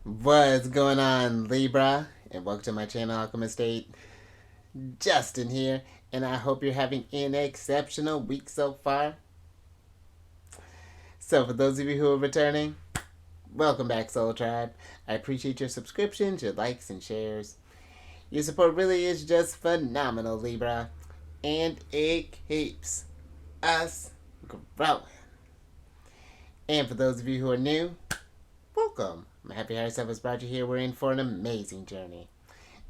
What's going on, Libra? And welcome to my channel, Alchemist. Justin here, and I hope you're having an exceptional week so far. So, for those of you who are returning, welcome back, Soul Tribe. I appreciate your subscriptions, your likes, and shares. Your support really is just phenomenal, Libra, and it keeps us growing. And for those of you who are new, welcome. I'm happy Higher has brought you here. We're in for an amazing journey.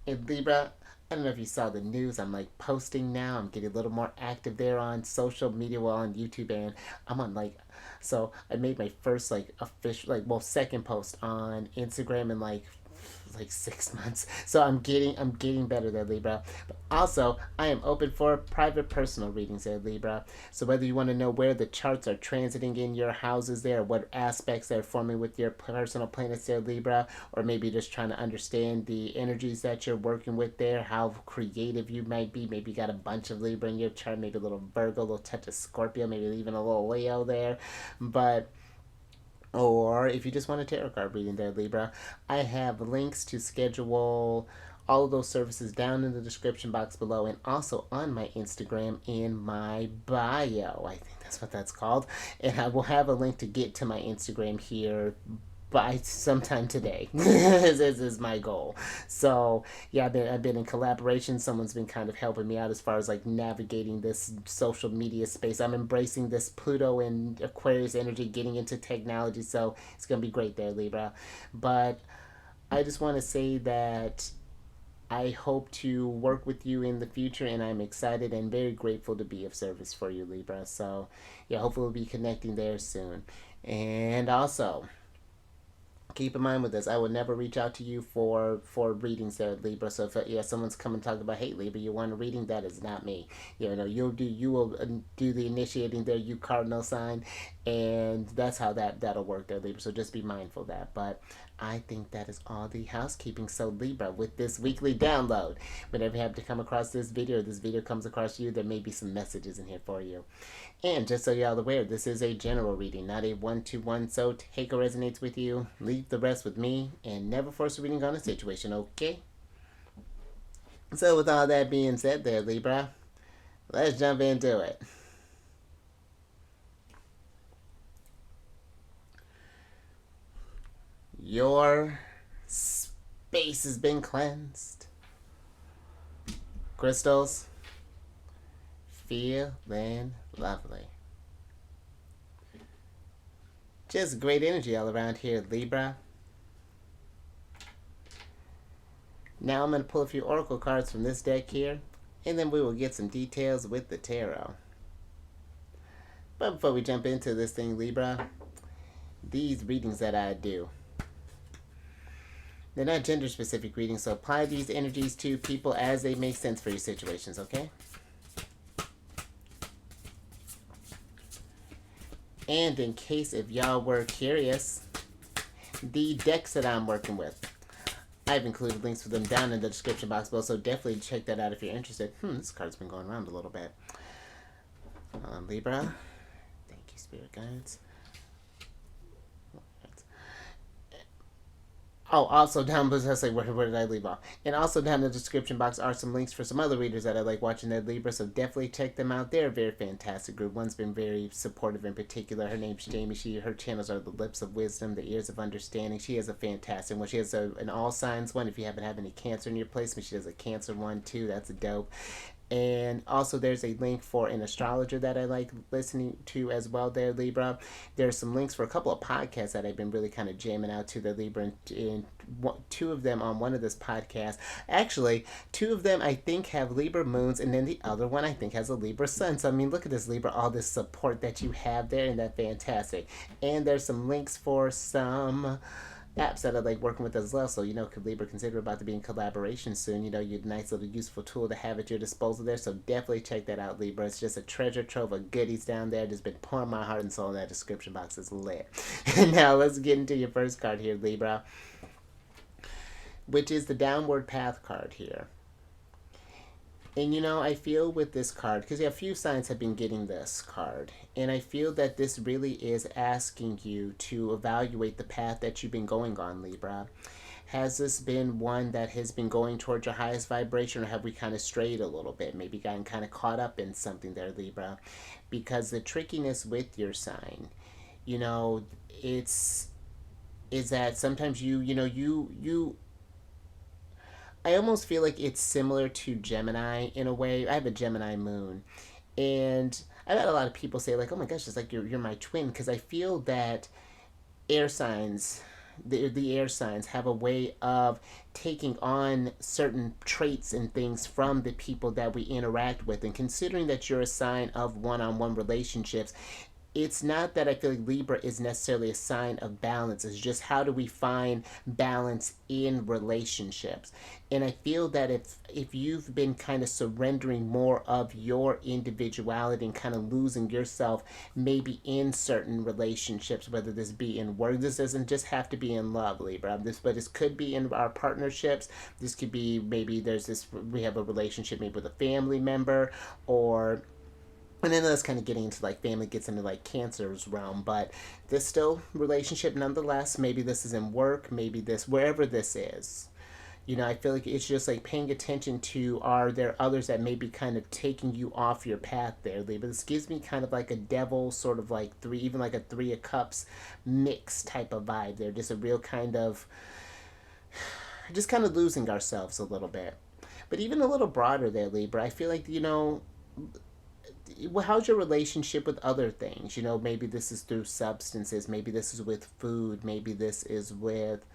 And Libra, I don't know if you saw the news. I'm like posting now. I'm getting a little more active there on social media, well, on YouTube, and I'm on so I made my first official, second post on Instagram in like 6 months. So I'm getting better there, Libra. But also, I am open for private personal readings there, Libra. So whether you want to know where the charts are transiting in your houses there, what aspects they're forming with your personal planets there, Libra, or maybe just trying to understand the energies that you're working with there, how creative you might be. Maybe you got a bunch of Libra in your chart, maybe a little Virgo, a little touch of Scorpio, maybe even a little Leo there. But or if you just want a tarot card reading there, Libra, I have links to schedule all of those services down in the description box below and also on my Instagram in my bio. I think that's what that's called. And I will have a link to get to my Instagram here by sometime today. This is my goal. So yeah, I've been in collaboration. Someone's been kind of helping me out as far as like navigating this social media space. I'm embracing this Pluto and Aquarius energy, getting into technology. So it's gonna be great there, Libra. But I just want to say that I hope to work with you in the future, and I'm excited and very grateful to be of service for you, Libra. So yeah, hopefully we'll be connecting there soon. And also, keep in mind with this, I will never reach out to you for readings there, Libra. So if someone's coming talking about, hey, Libra, you want a reading? That is not me. You will do the initiating there, you cardinal sign, and that's how that'll work there, Libra. So just be mindful of that. But I think that is all the housekeeping. So Libra, with this weekly download, whenever you have to come across this video, or this video comes across you, there may be some messages in here for you. And just so y'all aware, this is a general reading, not a one-to-one. So take what resonates with you, leave the rest with me, and never force a reading on a situation, okay? So with all that being said there, Libra, let's jump into it. Your space has been cleansed. Crystals, feeling lovely. Just great energy all around here, Libra. Now I'm going to pull a few oracle cards from this deck here, and then we will get some details with the tarot. But before we jump into this thing, Libra, these readings that I do, they're not gender specific readings, so apply these energies to people as they make sense for your situations, okay? And in case if y'all were curious, the decks that I'm working with, I've included links for them down in the description box below, so definitely check that out if you're interested. This card's been going around a little bit. Libra. Thank you, Spirit Guides. Oh, also down below, where did I leave off? And also down in the description box are some links for some other readers that I like watching that Libra, so definitely check them out. They're a very fantastic group. One's been very supportive in particular. Her name's Jamie. Her channels are the Lips of Wisdom, the Ears of Understanding. She has a fantastic one. She has an all signs one if you happen to have any Cancer in your placement. She does a Cancer one too. That's a dope. And also there's a link for an astrologer that I like listening to as well there, Libra. There's some links for a couple of podcasts that I've been really kind of jamming out to the Libra, and two of them on one of this podcast. Actually, two of them I think have Libra moons, and then the other one I think has a Libra sun. So I mean, look at this, Libra, all this support that you have there, and that's fantastic. And there's some links for some apps that I like working with as well. So, could Libra consider about to be in collaboration soon? You're a nice little useful tool to have at your disposal there. So definitely check that out, Libra. It's just a treasure trove of goodies down there. Just been pouring my heart and soul in that description box. Is lit. Now let's get into your first card here, Libra, which is the Downward Path card here. And I feel with this card, because a few signs have been getting this card, and I feel that this really is asking you to evaluate the path that you've been going on, Libra. Has this been one that has been going towards your highest vibration, or have we kind of strayed a little bit? Maybe gotten kind of caught up in something there, Libra. Because the trickiness with your sign, you know, it's is that sometimes you I almost feel like it's similar to Gemini in a way. I have a Gemini moon, and I've had a lot of people say like, "Oh my gosh, it's like you're my twin," because I feel that air signs, the air signs have a way of taking on certain traits and things from the people that we interact with. And considering that you're a sign of one-on-one relationships, it's not that I feel like Libra is necessarily a sign of balance. It's just how do we find balance in relationships. And I feel that if you've been kind of surrendering more of your individuality and kind of losing yourself maybe in certain relationships, whether this be in work, this doesn't just have to be in love, Libra. This could be in our partnerships. This could be maybe we have a relationship maybe with a family member, or and then that's kind of getting into like family gets into like Cancer's realm, but there's still relationship nonetheless. Maybe this is in work, maybe this wherever this is. I feel like it's just like paying attention to, are there others that may be kind of taking you off your path there, Lee? But this gives me kind of like a devil, sort of like three, even like a 3 of Cups mix type of vibe there. Just a real kind of, just kind of losing ourselves a little bit. But even a little broader there, Libra, I feel like, how's your relationship with other things? Maybe this is through substances, maybe this is with food, maybe this is with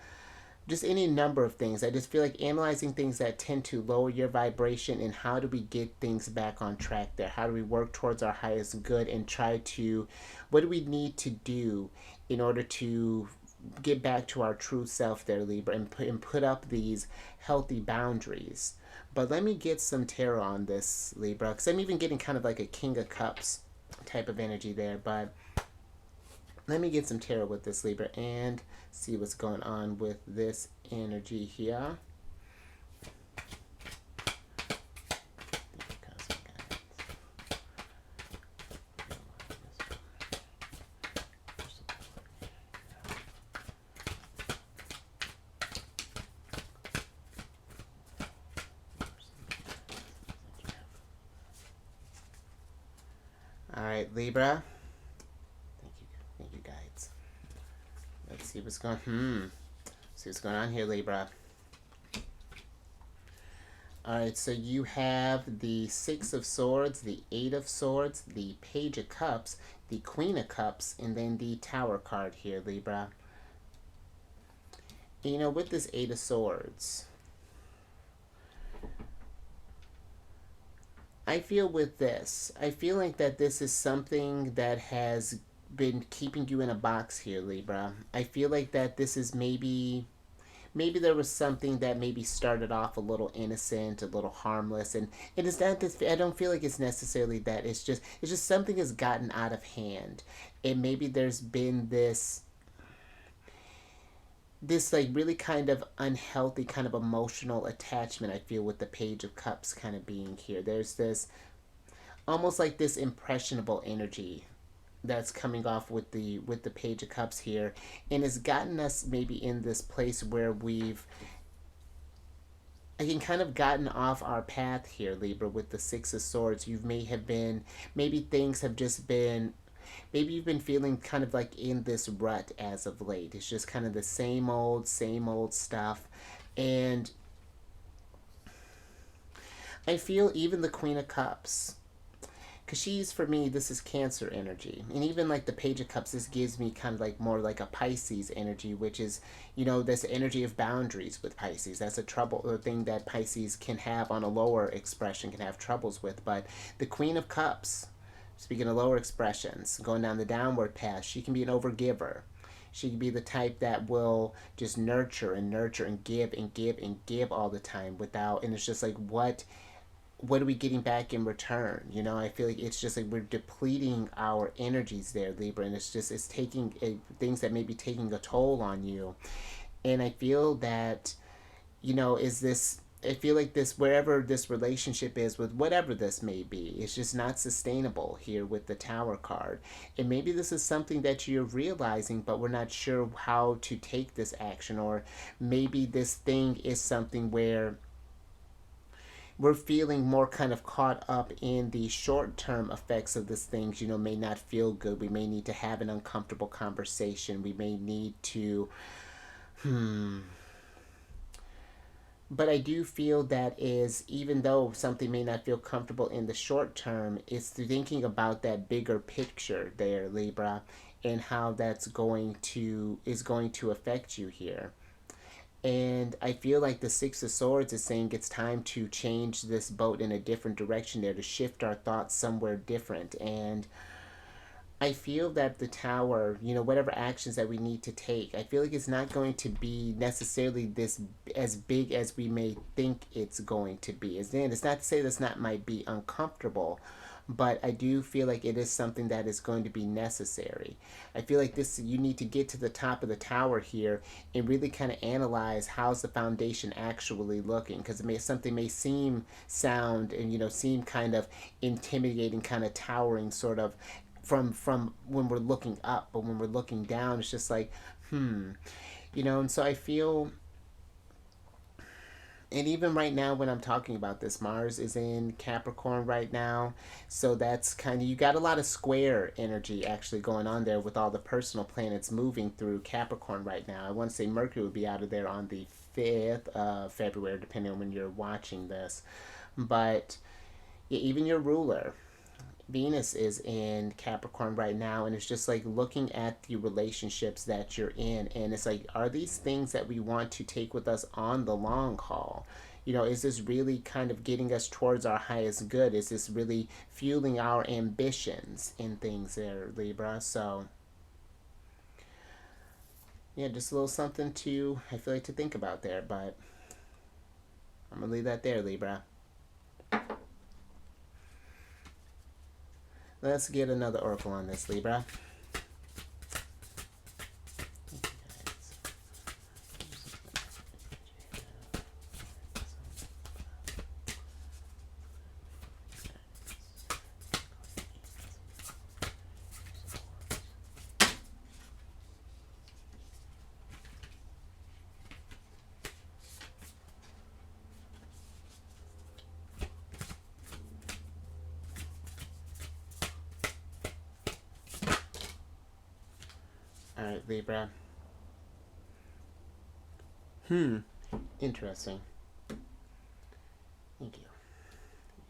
just any number of things. I just feel like analyzing things that tend to lower your vibration, and how do we get things back on track there? How do we work towards our highest good and try to, what do we need to do in order to get back to our true self there, Libra, and put up these healthy boundaries. But let me get some tarot on this, Libra, because I'm even getting kind of like a King of Cups type of energy there. But let me get some tarot with this, Libra, and see what's going on with this energy here. All right, Libra. Thank you, guides. Let's see what's going. See what's going on here, Libra. All right, so you have the 6 of Swords, the 8 of Swords, the Page of Cups, the Queen of Cups, and then the Tower card here, Libra. With this 8 of Swords, I feel with this, I feel like that this is something that has been keeping you in a box here, Libra. I feel like that this is maybe there was something that maybe started off a little innocent, a little harmless, and it is not this. I don't feel like it's necessarily that. It's just something has gotten out of hand, and maybe there's been this like really kind of unhealthy kind of emotional attachment, I feel, with the Page of Cups kind of being here. There's this almost like this impressionable energy that's coming off with the Page of Cups here, and has gotten us maybe in this place where we've again kind of gotten off our path here, Libra, with the 6 of Swords. You may have been, maybe things have just been, maybe you've been feeling kind of like in this rut as of late. It's just kind of the same old stuff. And I feel even the Queen of Cups, because for me, this is Cancer energy. And even like the Page of Cups, this gives me kind of like more like a Pisces energy, which is, this energy of boundaries with Pisces. That's a thing that Pisces can have on a lower expression, can have troubles with. But the Queen of Cups, speaking of lower expressions, going down the downward path, she can be an overgiver. She can be the type that will just nurture and give and give and give all the time and it's just like, what are we getting back in return? I feel like it's just like we're depleting our energies there, Libra, and it's taking things that may be taking a toll on you. And I feel that, is this I feel like this, wherever this relationship is with whatever this may be, it's just not sustainable here with the Tower card. And maybe this is something that you're realizing, but we're not sure how to take this action. Or maybe this thing is something where we're feeling more kind of caught up in the short term effects of this things, may not feel good. We may need to have an uncomfortable conversation. We may need to, but I do feel that is, even though something may not feel comfortable in the short term, it's thinking about that bigger picture there, Libra, and how that's going to affect you here. And I feel like the Six of Swords is saying it's time to change this boat in a different direction there, to shift our thoughts somewhere different. And I feel that the Tower, whatever actions that we need to take, I feel like it's not going to be necessarily this as big as we may think it's going to be. As then, it's not to say this not might be uncomfortable, but I do feel like it is something that is going to be necessary. I feel like this, you need to get to the top of the tower here and really kind of analyze how's the foundation actually looking, because something may sound and seem kind of intimidating, kind of towering, sort of from when we're looking up, but when we're looking down, it's just like, and so I feel, and even right now when I'm talking about this, Mars is in Capricorn right now, so that's kind of, you got a lot of square energy actually going on there with all the personal planets moving through Capricorn right now. I want to say Mercury would be out of there on the 5th of February, depending on when you're watching this, but yeah, even your ruler Venus is in Capricorn right now, and it's just like looking at the relationships that you're in, and it's like, are these things that we want to take with us on the long haul? Is this really kind of getting us towards our highest good? Is this really fueling our ambitions in things there, Libra? So, yeah, just a little something to, I feel like, to think about there, but I'm going to leave that there, Libra. Let's get another oracle on this, Libra. Alright, Libra. Interesting. Thank you.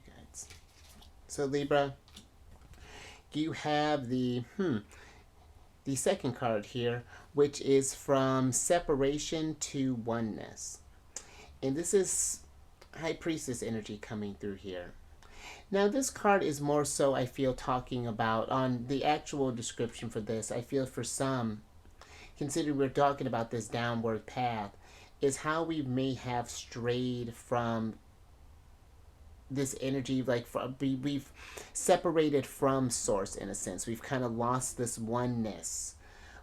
Guys. So, Libra, you have the second card here, which is from separation to oneness. And this is High Priestess energy coming through here. Now, this card is more so, I feel, talking about, on the actual description for this, I feel for some, considering we're talking about this downward path, is how we may have strayed from this energy, like we've separated from source in a sense. We've kind of lost this oneness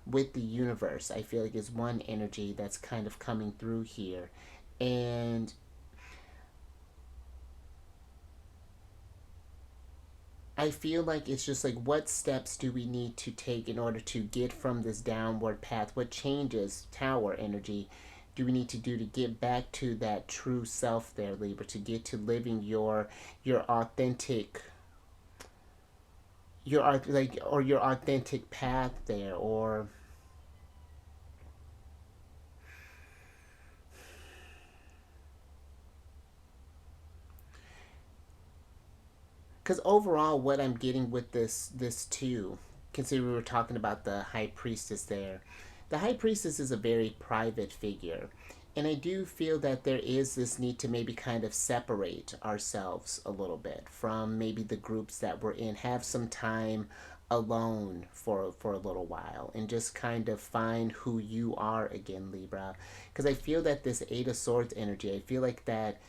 with the universe. I feel like is one energy that's kind of coming through here. And I feel like it's just like, what steps do we need to take in order to get from this downward path? What changes, Tower energy, do we need to do to get back to that true self there, Libra, to get to living your authentic, your authentic path there? Or because overall what I'm getting with this too, considering we were talking about the High Priestess there, the High Priestess is a very private figure, and I do feel that there is this need to maybe kind of separate ourselves a little bit from maybe the groups that we're in, have some time alone for a little while, and just kind of find who you are again, Libra. Because I feel that this Eight of Swords energy, I feel like that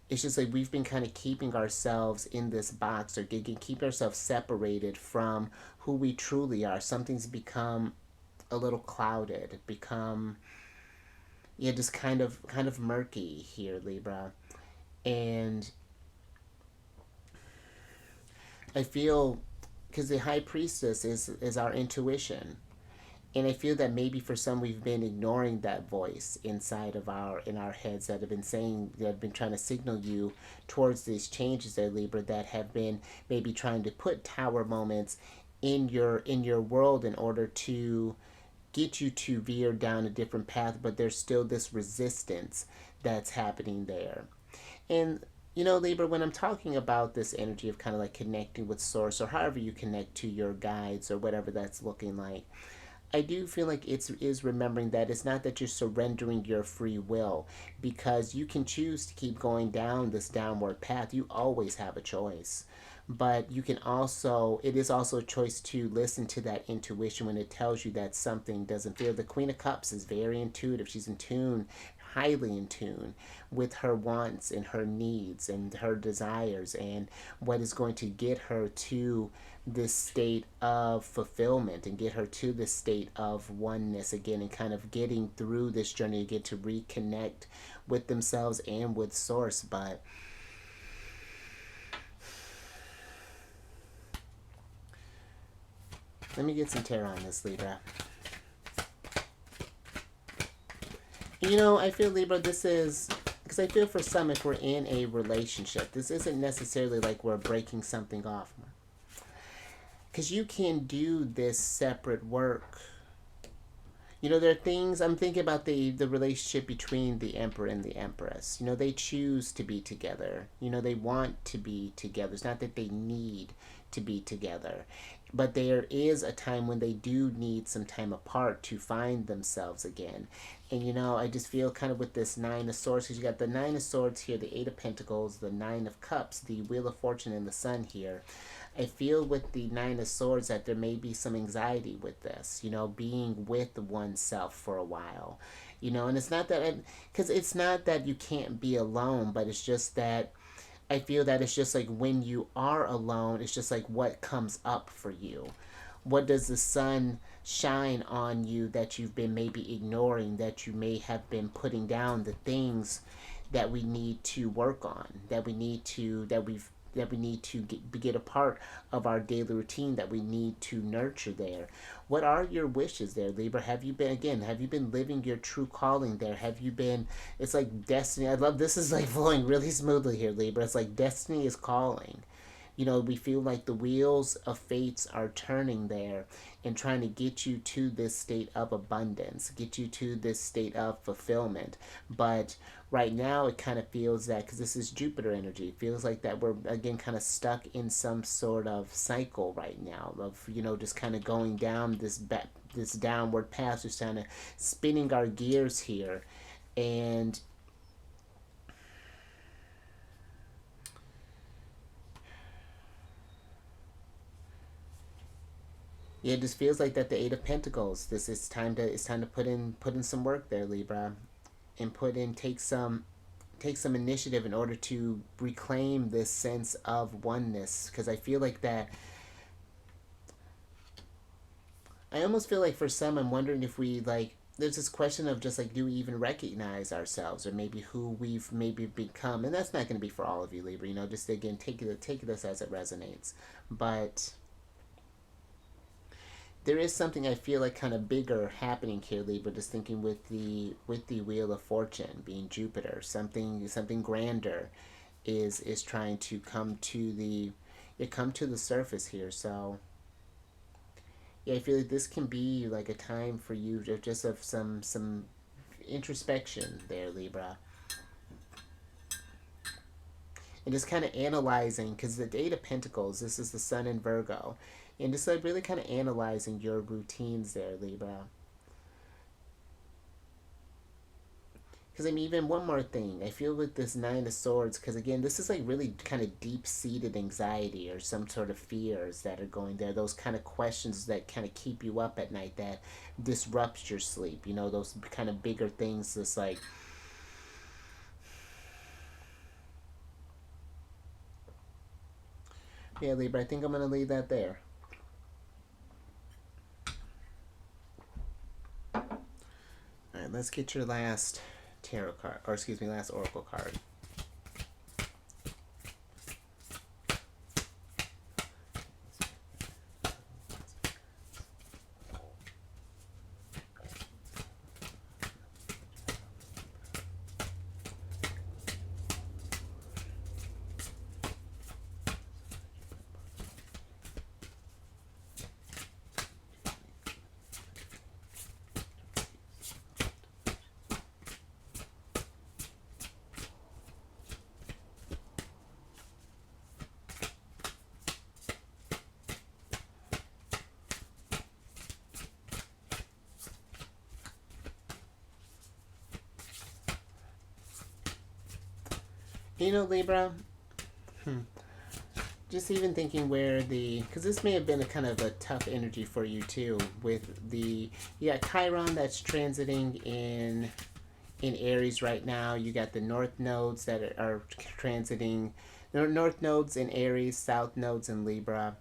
it's just like we've been kind of keeping ourselves in this box, or keep ourselves separated from who we truly are. Something's become a little clouded, become, yeah, just kind of murky here, Libra. And I feel, because the high priestess is our intuition, and I feel that maybe for some we've been ignoring that voice inside of our heads that have been saying, that have been trying to signal you towards these changes there, Libra, that have been maybe trying to put tower moments in your world in order to get you to veer down a different path, but there's still this resistance that's happening there. And Libra, when I'm talking about this energy of kind of like connecting with source, or however you connect to your guides, or whatever that's looking like, I do feel like is remembering that it's not that you're surrendering your free will, because you can choose to keep going down this downward path. You always have a choice. But you can also, it is also a choice to listen to that intuition when it tells you that something doesn't feel. The Queen of Cups is very intuitive. She's in tune, highly in tune with her wants and her needs and her desires, and what is going to get her to this state of fulfillment and get her to this state of oneness again, and kind of getting through this journey again to reconnect with themselves and with source. But let me get some tarot on this, Libra. I feel, Libra, this is, because I feel for some, if we're in a relationship, this isn't necessarily like we're breaking something off, because you can do this separate work. There are things, I'm thinking about the relationship between the Emperor and the Empress. They choose to be together. They want to be together. It's not that they need to be together. But there is a time when they do need some time apart to find themselves again. And I just feel kind of with this Nine of Swords, because you got the Nine of Swords here, the Eight of Pentacles, the Nine of Cups, the Wheel of Fortune, and the Sun here. I feel with the Nine of Swords that there may be some anxiety with this, being with oneself for a while. And it's not that, because it's not that you can't be alone, but it's just that I feel that it's just like when you are alone, it's just like what comes up for you. What does the sun shine on you that you've been maybe ignoring, that you may have been putting down, the things that we need to work on, that we need to, get a part of our daily routine, that we need to nurture there. What are your wishes there, Libra? Have you been living your true calling there? Have you been, it's like destiny. I love, this is like flowing really smoothly here, Libra. It's like destiny is calling. We feel like the wheels of fates are turning there and trying to get you to this state of abundance, get you to this state of fulfillment. But right now, it kind of feels that, because this is Jupiter energy, it feels like that we're, again, kind of stuck in some sort of cycle right now of, just kind of going down this downward path, just kind of spinning our gears here. And yeah, it just feels like that the Eight of Pentacles. This is time to, it's time to put in some work there, Libra, and take some initiative in order to reclaim this sense of oneness. Because I feel like that, I almost feel like for some, I'm wondering if we, like, there's this question of just like, do we even recognize ourselves, or maybe who we've maybe become? And that's not going to be for all of you, Libra. Just again, take this as it resonates. But there is something I feel like kind of bigger happening here, Libra. Just thinking with the Wheel of Fortune being Jupiter, something grander is trying to come to the surface here. So yeah, I feel like this can be like a time for you to just of some introspection there, Libra, and just kind of analyzing, because the Eight of Pentacles, this is the Sun in Virgo, and just like really kind of analyzing your routines there, Libra. Because I mean, even one more thing, I feel with this Nine of Swords, because again, this is like really kind of deep-seated anxiety or some sort of fears that are going there. Those kind of questions that kind of keep you up at night, that disrupts your sleep. Those kind of bigger things, just like, yeah, Libra, I think I'm going to leave that there. All right, let's get your last tarot card, or excuse me, last oracle card. You know, Libra, just even thinking where because this may have been a kind of a tough energy for you too, with you got Chiron that's transiting in Aries right now. You got the north nodes that are transiting, north nodes in Aries, south nodes in Libra.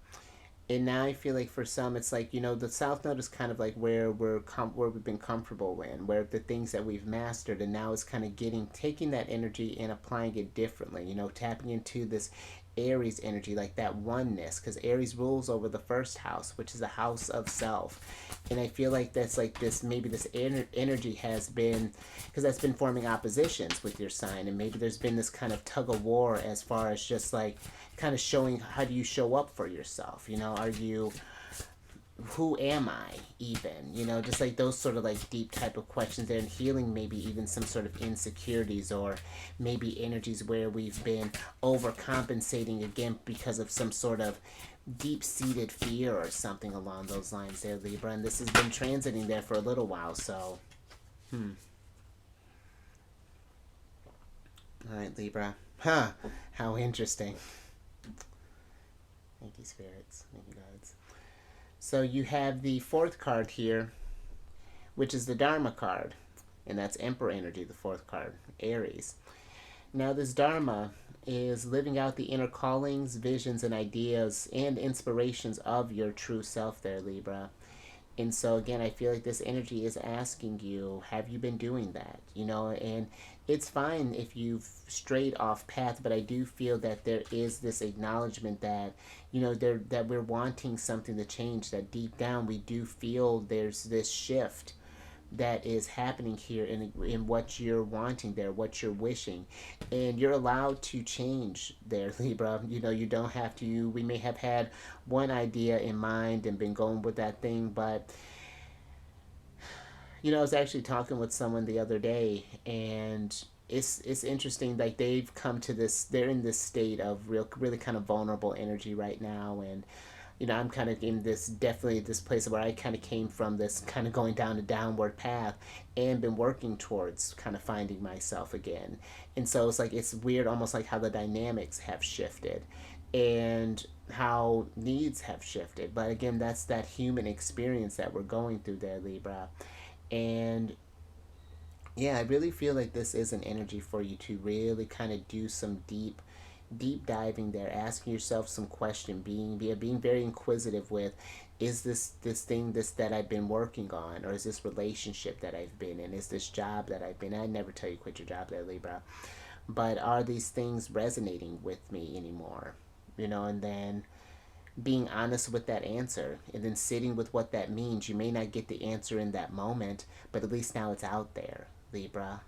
And now I feel like for some, it's like, the south node is kind of like where where we've been comfortable in, where the things that we've mastered, and now it's kind of taking that energy and applying it differently. Tapping into this Aries energy, like that oneness, because Aries rules over the first house, which is the house of self. And I feel like that's like this, maybe this energy has been, because that's been forming oppositions with your sign, and maybe there's been this kind of tug of war as far as just like kind of showing how do you show up for yourself. Are you, who am I even? Just like those sort of like deep type of questions there, and healing maybe even some sort of insecurities, or maybe energies where we've been overcompensating again because of some sort of deep-seated fear or something along those lines there, Libra. And this has been transiting there for a little while, so all right, Libra. How interesting. Thank you, spirits. Thank you, guides. So you have the fourth card here, which is the Dharma card, and that's Emperor energy, the fourth card, Aries. Now this Dharma is living out the inner callings, visions, and ideas and inspirations of your true self there, Libra. And so again, I feel like this energy is asking you, have you been doing that? And it's fine if you've strayed off path, but I do feel that there is this acknowledgement that, that we're wanting something to change, that deep down we do feel there's this shift that is happening here in what you're wanting there, what you're wishing. And you're allowed to change there, Libra. You don't have to. We may have had one idea in mind and been going with that thing, but I was actually talking with someone the other day, and it's interesting. Like they've come to this, they're in this state of really kind of vulnerable energy right now, and I'm kind of in this place where I kind of came from, this kind of going down a downward path and been working towards kind of finding myself again. And so it's like, it's weird, almost like how the dynamics have shifted and how needs have shifted. But again, that's that human experience that we're going through there, Libra. And yeah, I really feel like this is an energy for you to really kind of do some deep diving there, asking yourself some question, being very inquisitive with, is this thing that I've been working on, or is this relationship that I've been in, is this job that I've been in? I never tell you quit your job there, Libra, but are these things resonating with me anymore? And then being honest with that answer, and then sitting with what that means. You may not get the answer in that moment, but at least now it's out there, Libra.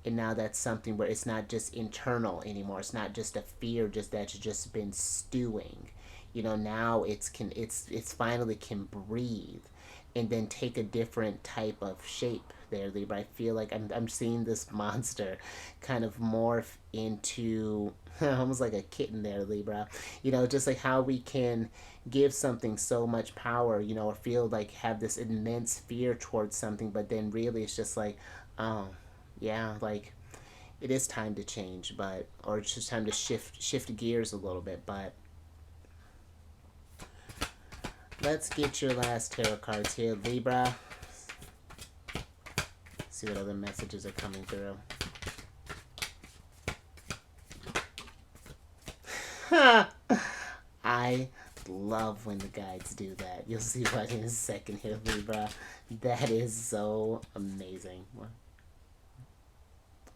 And now that's something where it's not just internal anymore. It's not just a fear just that's just been stewing. Now it's finally can breathe and then take a different type of shape there, Libra. I feel like I'm seeing this monster kind of morph into almost like a kitten there, Libra. Just like how we can give something so much power, or feel like have this immense fear towards something, but then really it's just like, oh, yeah, like it is time to change, or it's just time to shift gears a little bit. But let's get your last tarot cards here, Libra. See what other messages are coming through. I love when the guides do that. You'll see what in a second here, Libra. That is so amazing.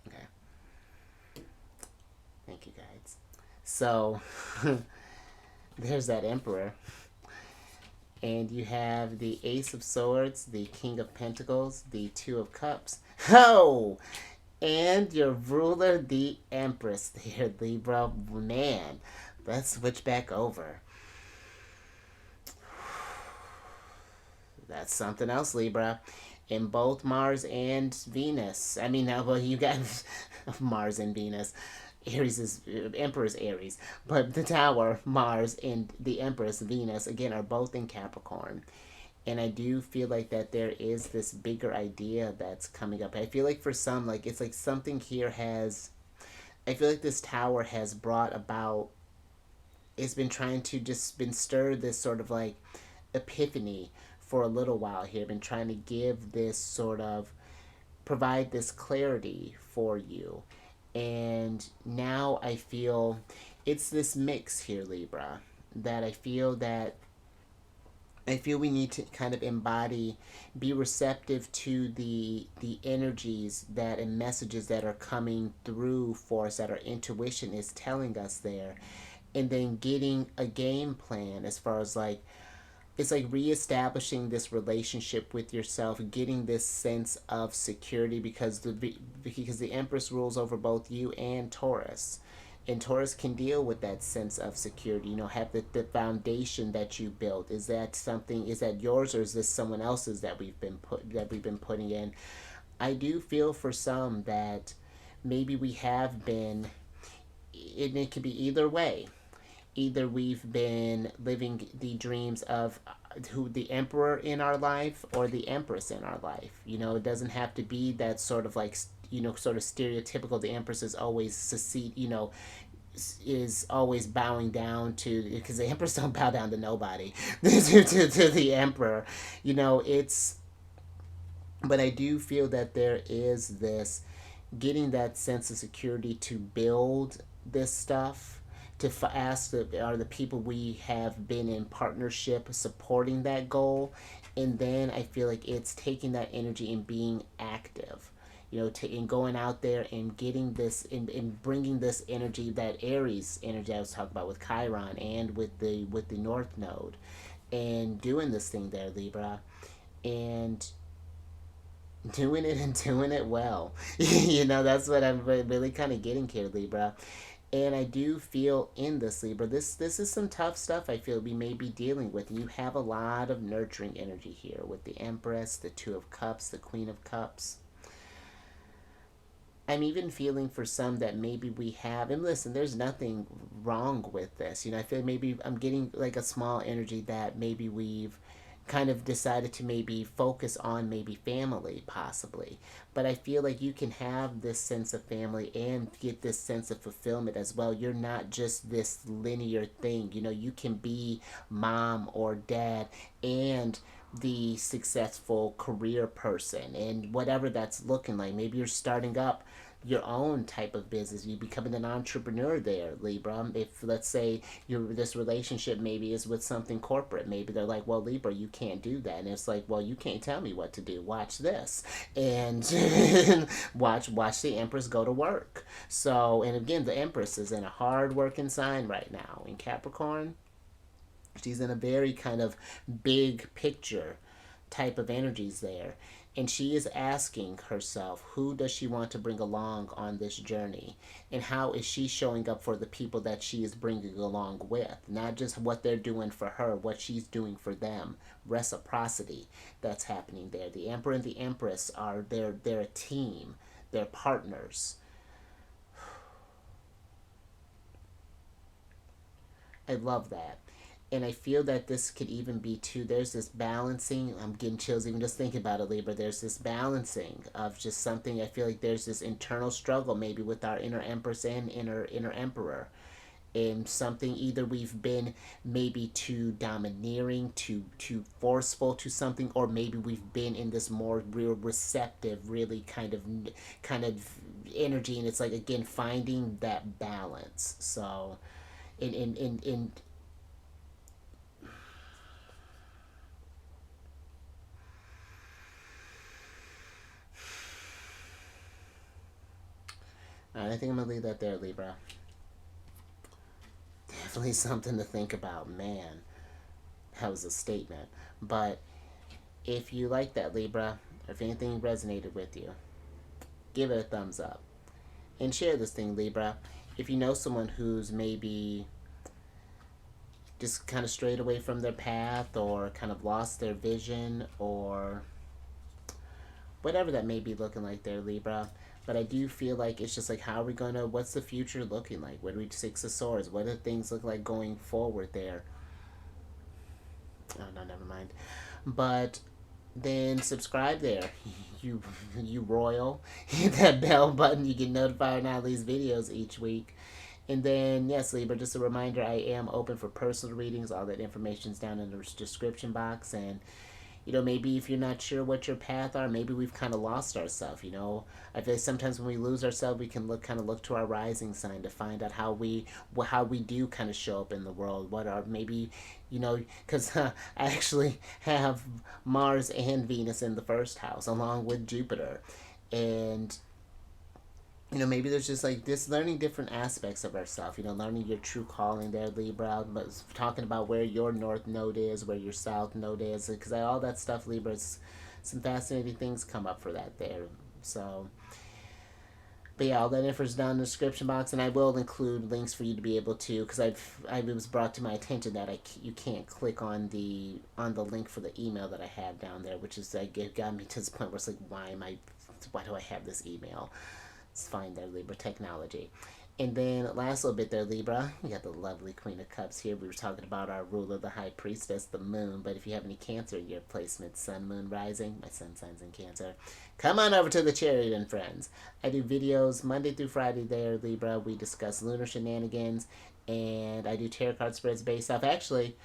Okay. Thank you, guides. So, there's that Emperor. And you have the Ace of Swords, the King of Pentacles, the Two of Cups. Oh! And your ruler, the Empress there, Libra. Man, let's switch back over. That's something else, Libra. In both Mars and Venus. I mean, well, you got Mars and Venus. Aries is Emperor's Aries, but the Tower, Mars, and the Empress, Venus, again, are both in Capricorn. And I do feel like that there is this bigger idea that's coming up. I feel like for some, like it's like something here has I feel like this tower has brought about, it's been trying to just been stirred this sort of like epiphany for a little while here. Been trying to give this sort of, provide this clarity for you. And now I feel it's this mix here, Libra, that I feel we need to kind of embody, be receptive to the energies that and messages that are coming through for us, that our intuition is telling us there, and then getting a game plan as far as like, it's like reestablishing this relationship with yourself, getting this sense of security, because the Empress rules over both you and Taurus. And Taurus can deal with that sense of security. Have the foundation that you built. Is that something? Is that yours, or is this someone else's that we've been putting in? I do feel for some that maybe we have been. It can be either way. Either we've been living the dreams of who the emperor in our life or the empress in our life. It doesn't have to be that sort of like, sort of stereotypical. The empress is always secede, is always bowing down to, because the empress don't bow down to nobody, to the emperor. It's, but I do feel that there is this, getting that sense of security to build this stuff, to ask are the people we have been in partnership supporting that goal. And then I feel like it's taking that energy and being active, and going out there and getting this, and bringing this energy, that Aries energy I was talking about with Chiron and with the North Node, and doing this thing there, Libra, and doing it and doing it well. That's what I'm really kind of getting here, Libra. And I do feel in this, Libra, this is some tough stuff I feel we may be dealing with. You have a lot of nurturing energy here with the Empress, the Two of Cups, the Queen of Cups. I'm even feeling for some that maybe we have, and listen, there's nothing wrong with this. I feel maybe I'm getting like a small energy that maybe we've kind of decided to maybe focus on maybe family, possibly. But I feel like you can have this sense of family and get this sense of fulfillment as well. You're not just this linear thing. You can be mom or dad and the successful career person, and whatever that's looking like. Maybe you're starting up your own type of business. You becoming an entrepreneur there, Libra. If, let's say, this relationship maybe is with something corporate, maybe they're like, well, Libra, you can't do that, and it's like, well, you can't tell me what to do. Watch this, and watch the Empress go to work. So, and again, the Empress is in a hard working sign right now in Capricorn. She's in a very kind of big picture type of energies there. And she is asking herself, who does she want to bring along on this journey? And how is she showing up for the people that she is bringing along with? Not just what they're doing for her, what she's doing for them. Reciprocity that's happening there. The Emperor and the Empress are, they're a team. They're partners. I love that. And I feel that this could even be too, there's this balancing. I'm getting chills even just thinking about it, Libra. There's this balancing of just something. I feel like there's this internal struggle maybe with our inner Empress and inner Emperor. And something, either we've been maybe too domineering, too forceful to something, or maybe we've been in this more real receptive, really kind of energy. And it's like, again, finding that balance. So in I think I'm gonna leave that there, Libra. Definitely something to think about, man. That was a statement. But if you like that, Libra, or if anything resonated with you, give it a thumbs up. And share this thing, Libra. If you know someone who's maybe just kind of strayed away from their path, or kind of lost their vision, or whatever that may be looking like there, Libra. But I do feel like it's just like, how are we gonna, what's the future looking like? What do we, Six of Swords? What do things look like going forward there? Oh, no, never mind. But then subscribe there. You royal. Hit that bell button. You get notified when I release videos each week. And then, yes, Libra, just a reminder, I am open for personal readings. All that information's down in the description box. And maybe if you're not sure what your path are, maybe we've kind of lost ourselves. I feel like sometimes when we lose ourselves, we can look to our rising sign to find out how we do kind of show up in the world. What are maybe, because I actually have Mars and Venus in the first house along with Jupiter, and maybe there's just like this learning different aspects of ourselves, learning your true calling there, Libra, but talking about where your north node is, where your south node is, because all that stuff, Libra, some fascinating things come up for that there. So, but yeah, all that info is down in the description box, and I will include links for you to be able to, because it was brought to my attention that you can't click on the link for the email that I have down there, which is like it got me to this point where it's like, why do I have this email? It's fine there, Libra technology. And then last little bit there, Libra, you got the lovely Queen of Cups here. We were talking about our ruler, the High Priestess, the Moon. But if you have any Cancer in your placement, Sun, Moon, Rising, my sun signs in Cancer, come on over to the Chariot and Friends. I do videos Monday through Friday there, Libra. We discuss lunar shenanigans, and I do tarot card spreads based off, actually,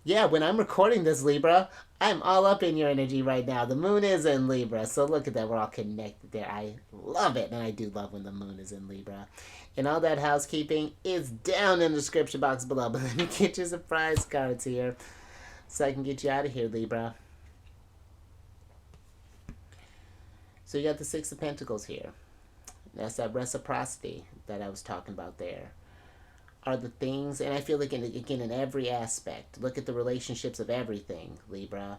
yeah, when I'm recording this, Libra, I'm all up in your energy right now. The moon is in Libra, so look at that. We're all connected there. I love it, and I do love when the moon is in Libra. And all that housekeeping is down in the description box below. But let me get you surprise cards here so I can get you out of here, Libra. So you got the Six of Pentacles here. That's that reciprocity that I was talking about there. Are the things, and I feel like, again, in every aspect, look at the relationships of everything, Libra.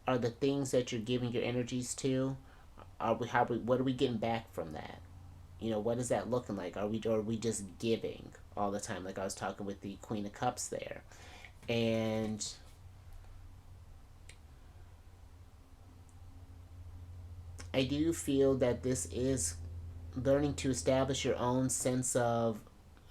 Are the things that you're giving your energies to, what are we getting back from that? What is that looking like? Are we just giving all the time? Like I was talking with the Queen of Cups there. And I do feel that this is learning to establish your own sense of,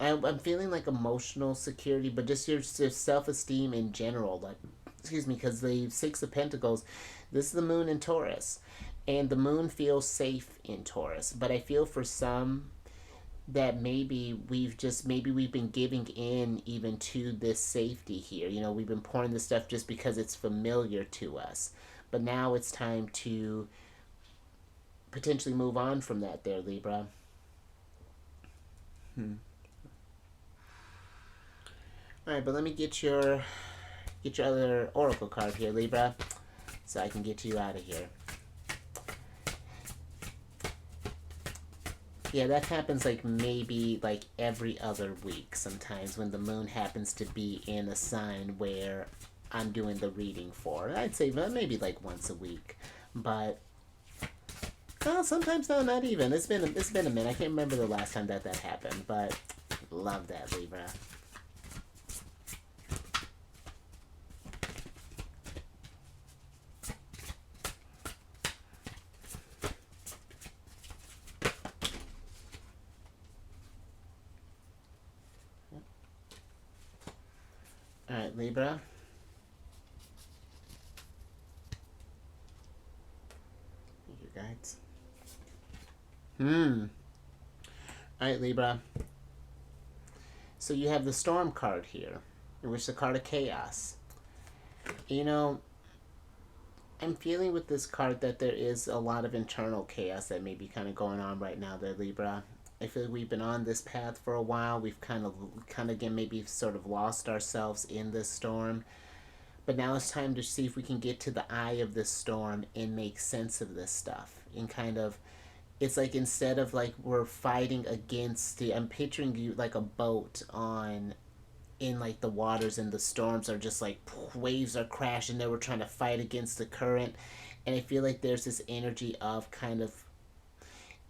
I'm feeling like emotional security, but just your self-esteem in general. Like, excuse me, because the Six of Pentacles, this is the moon in Taurus, and the moon feels safe in Taurus. But I feel for some that maybe we've been giving in even to this safety here. We've been pouring this stuff just because it's familiar to us. But now it's time to potentially move on from that there, Libra. Alright, but let me get your other oracle card here, Libra, so I can get you out of here. Yeah, that happens maybe every other week sometimes when the moon happens to be in a sign where I'm doing the reading for. I'd say maybe once a week, but sometimes no, not even. It's been a minute. I can't remember the last time that happened, but love that, Libra. Alright, Libra. Your guides. Alright, Libra. So you have the Storm card here, which is the card of chaos. I'm feeling with this card that there is a lot of internal chaos that may be kind of going on right now there, Libra. I feel like we've been on this path for a while. We've kind of again maybe sort of lost ourselves in this storm. But now it's time to see if we can get to the eye of this storm and make sense of this stuff. And it's like instead of we're fighting against I'm picturing you like a boat in the waters, and the storms are just waves are crashing there. We're trying to fight against the current. And I feel like there's this energy of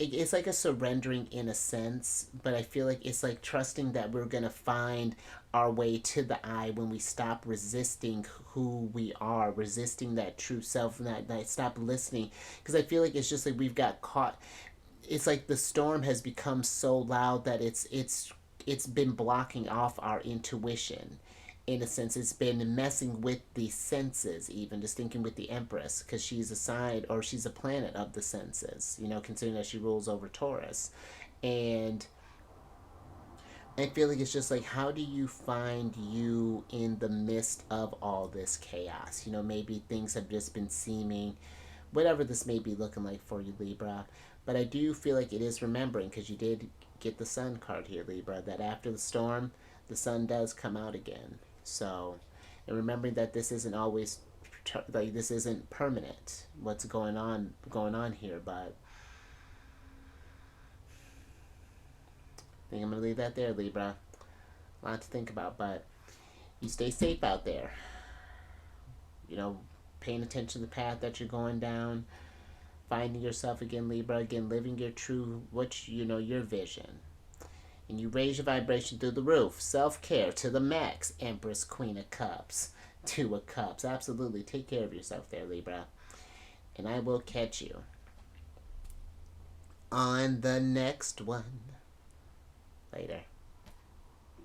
it's like a surrendering in a sense, but I feel like it's trusting that we're going to find our way to the eye when we stop resisting who we are, resisting that true self, and that stop listening. Because I feel like it's just we've got caught. It's the storm has become so loud that it's been blocking off our intuition. in a sense, it's been messing with the senses, even just thinking with the Empress, because she's a side, or she's a planet of the senses, considering that she rules over Taurus. And I feel like it's just like, how do you find you in the midst of all this chaos? Maybe things have just been seeming, whatever this may be looking like for you, Libra. But I do feel like it is remembering, because you did get the Sun card here, Libra, that after the storm, the sun does come out again. So, and remembering that this isn't always, like, this isn't permanent, what's going on here, but I think I'm going to leave that there, Libra. A lot to think about, but you stay safe out there. Paying attention to the path that you're going down, finding yourself again, Libra, again, living your true, your vision. And you raise your vibration through the roof. Self-care to the max. Empress, Queen of Cups, Two of Cups. Absolutely. Take care of yourself there, Libra. And I will catch you on the next one. Later.